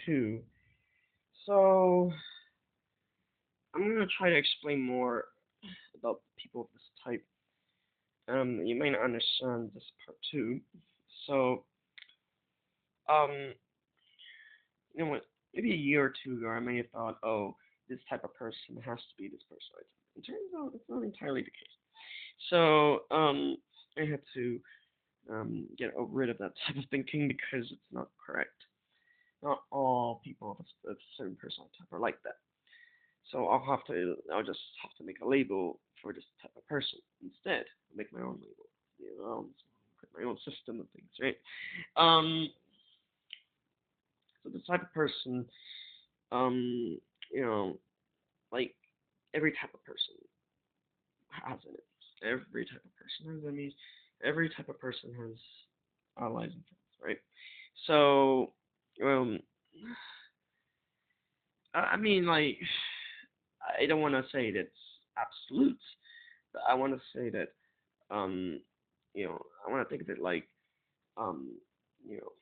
2. So, I'm gonna try to explain more about people of this type. You may not understand this part too. So, um, you know what? Maybe a year or two ago, I may have thought, oh, this type of person has to be this person. It turns out it's not entirely the case. So, I had to get rid of that type of thinking because it's not correct. Not all people of a certain personality type are like that. So I'll just have to make a label for this type of person instead. Make my own label, create my own system of things, right? Um, so this type of person, um, you know, like every type of person has enemies. Every type of person has enemies. Every type of person has allies and friends, right? So, um, I mean, like, I don't want to say that's absolute, but I want to say that, um, I want to think of it like, um, you know,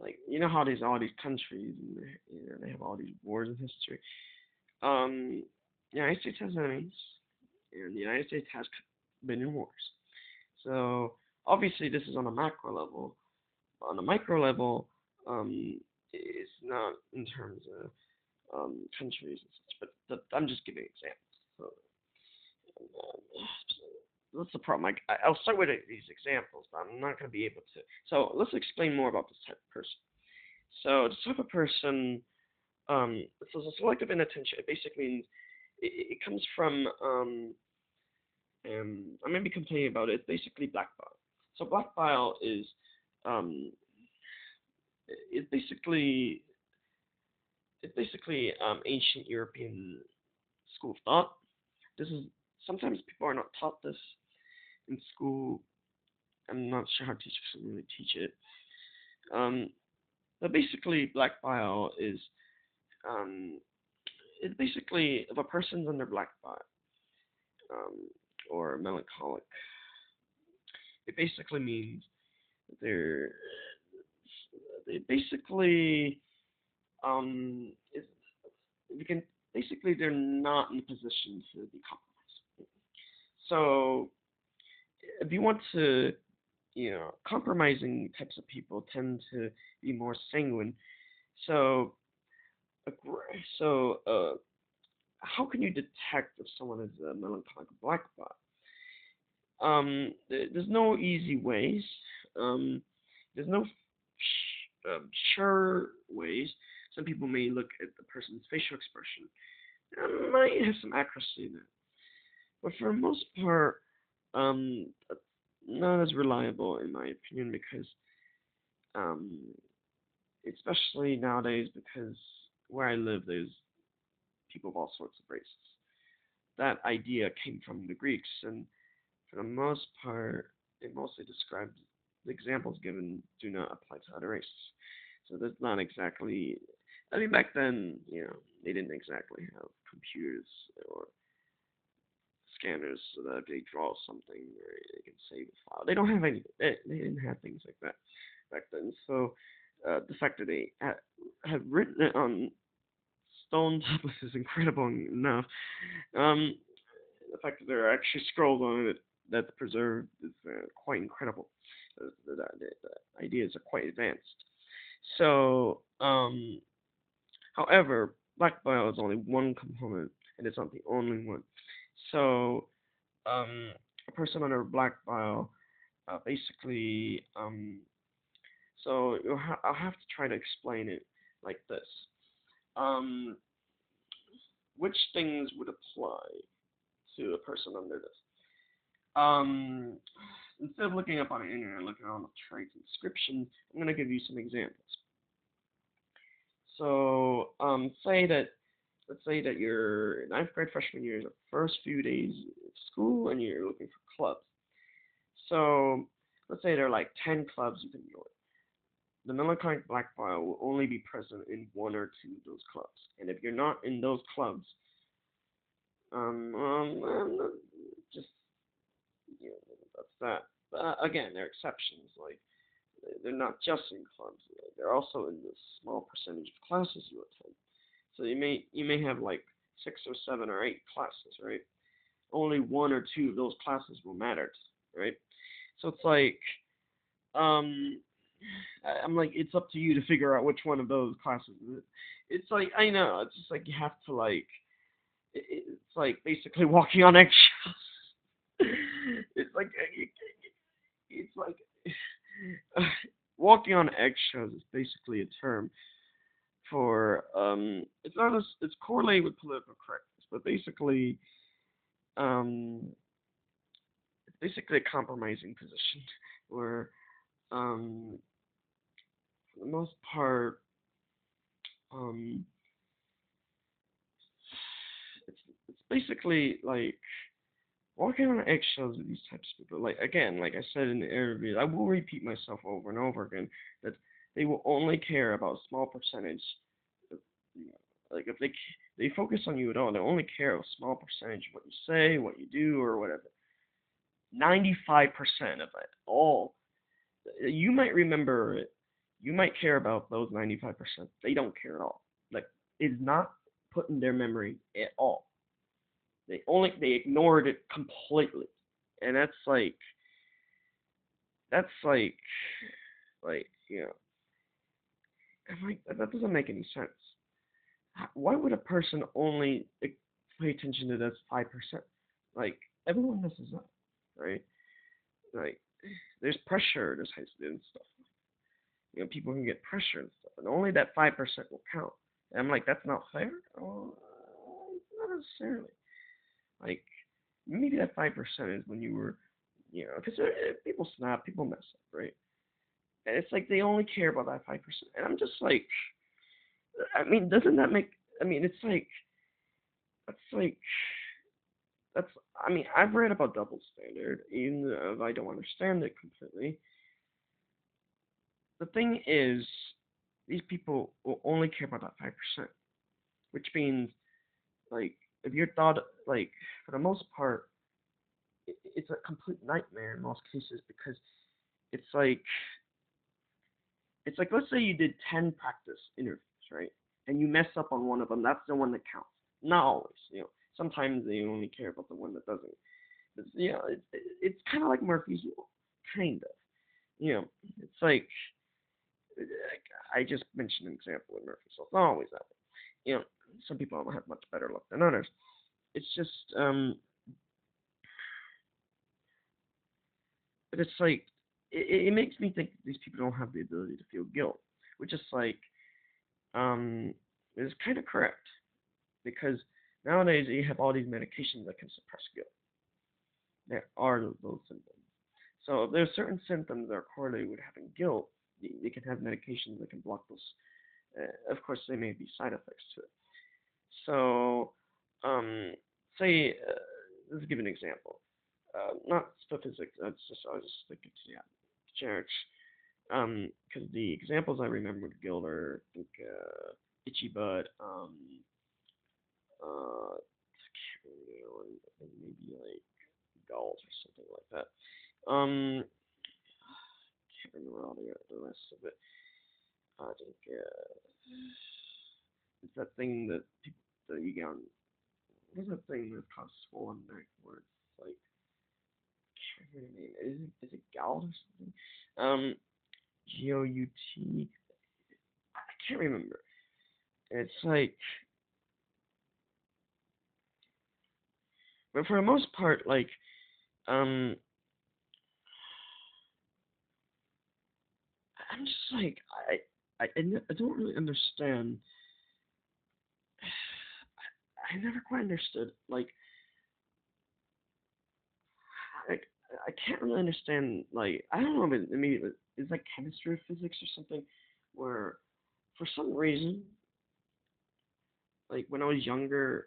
like how there's all these countries and they have all these wars in history. The United States has enemies, and the United States has been in wars. So obviously this is on a macro level. On a micro level, it's not in terms of countries and such, but I'm just giving examples. So, what's the problem? I'll start with these examples, but I'm not going to be able to. So let's explain more about this type of person. So this type of person, so the selective inattention, it basically means it comes from, I may be complaining about it. It's basically black bile. So black bile um, is basically ancient European school of thought. This is sometimes people are not taught this in school. I'm not sure how teachers can really teach it. Um, but basically, black bile um, is basically if a person's under black bile um, or melancholic, it basically means they're they basically it, you can basically they're not in a position to be compromised. So if you want to compromising types of people tend to be more sanguine. So, how can you detect if someone is a melancholic black bot? There's no easy ways. Um, there's no sure ways. Some people may look at the person's facial expression. Might have some accuracy in it, but for the most part, um, not as reliable in my opinion because um, especially nowadays because where I live, there's people of all sorts of races. That idea came from the Greeks, and for the most part, it mostly describes the examples given do not apply to other races. So that's not exactly. I mean, back then, they didn't exactly have computers or scanners so that they draw something or they can save a file. They don't have any. They didn't have things like that back then. So the fact that they had written it on stone tablets is incredible enough. Um, the fact that there are actually scrolls on it that preserved is quite incredible. The ideas are quite advanced. So, however, black bile is only one component, and it's not the only one. So, a person under black bile, basically, I'll have to try to explain it like this. Um, which things would apply to a person under this? Um, Instead of looking up on the internet, looking on the traits and descriptions, I'm gonna give you some examples. So, let's say that your ninth grade freshman year is the first few days of school, and you're looking for clubs. So, let's say there are like 10 clubs you can join. The melancholic black bile will only be present in one or two of those clubs, and if you're not in those clubs, just that's that. But again, there are exceptions. Like They're not just in clubs. They're also in the small percentage of classes you attend. So you may have like 6 or 7 or 8 classes, right? Only 1 or 2 of those classes will matter, right? So it's like um I'm like it's up to you to figure out which one of those classes. It's like I know it's just like you have to like it's like basically walking on eggshells. it's like it's like walking on eggshells is basically a term for it's not as it's correlated with political correctness, but um basically a compromising position where um for the most part um it's it's basically like walking on eggshells with these types of people. Like again, like I said in the interview, I will repeat myself over and over again that they will only care about a small percentage. Of, like if they focus on you at all, they only care a small percentage of what you say, what you do, or whatever. 95% of it, all you might remember it. You might care about those 95%. They don't care at all. Like it's not put in their memory at all. They ignored it completely, and that's like I'm like that doesn't make any sense. Why would a person only pay attention to this 5%? Like everyone messes up, right? Like there's pressure, there's high and stuff. People can get pressure and stuff, and only that 5% will count. And I'm like, that's not fair. Oh, not necessarily. Like maybe that 5% is when you were, because people snap, people mess up, right? And it's like they only care about that 5%, and I'm just like, I mean, doesn't that make? I mean, it's like that's like that's. I mean, I've read about double standard, even if I don't understand it completely. The thing is, these people will only care about that 5%, which means like if you're thought like for the most part, it's a complete nightmare in most cases because it's like let's say you did 10 practice interviews, right? And you mess up on one of them, that's the one that counts. Not always, Sometimes they only care about the one that doesn't. It's kind of like Murphy's law, kind of. It's like I just mentioned an example of Murphy's law. It's not always that way. Some people have much better luck than others. It's just but it's like it makes me think that these people don't have the ability to feel guilt, which is like um is kind of correct because nowadays you have all these medications that can suppress guilt. There are those symptoms. So if there's certain symptoms that are correlated with having guilt, they can have medications that can block those. Of course, there may be side effects to it. So, say, let's give an example. Not statistics. I was just thinking, yeah, generics. Because the examples I remember with guilt are, I think, itchy butt, and maybe like gulls or something like that. Can't remember all the rest of it. I think it's that thing that people that you get on. What's that thing that causes swollen neck where it's like I can't remember the name. Is it gout or something? GOUT. I can't remember. It's like, but for the most part, like um, I'm just like I don't really understand. I never quite understood like I I can't really understand like I don't know if it's like chemistry or physics or something where for some reason like when I was younger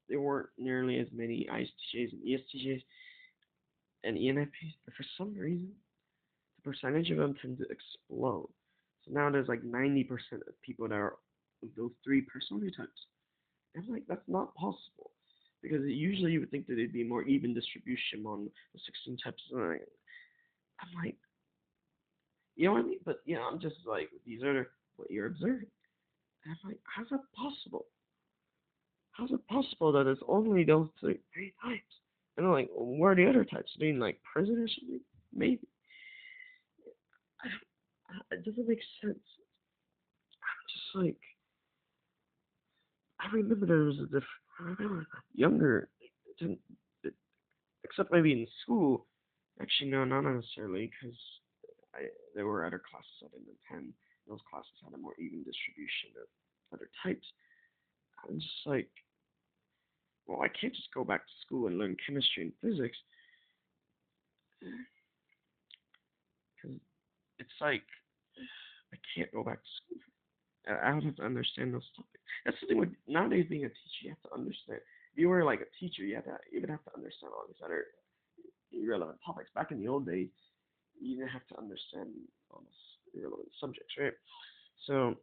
there weren't nearly as many ISTJs and ESTJs and ENFPs, but for some reason the percentage of them tend to explode. So now there's like 90% of people that are of those three personality types. And I'm like, that's not possible. Because usually you would think that it'd be more even distribution on the 16 types. I'm like, You know what I mean? But yeah, I'm just like, these are what you're observing. And I'm like, how's that possible? How's it possible that it's only those three types? And I'm like, where are the other types? I mean, like prison or something? Maybe. It doesn't make sense. I'm just like, I remember there was a I remember younger, didn't, except maybe in school. Actually, no, not necessarily, because there were other classes I didn't attend. Those classes had a more even distribution of other types. I'm just like, well, I can't just go back to school and learn chemistry and physics, because it's like I can't go back to school. I would have to understand those topics. That's the thing with nowadays being a teacher. You have to understand. If you were like a teacher, you would have to understand all these other irrelevant topics. Back in the old days, you didn't have to understand almost irrelevant subjects, right? So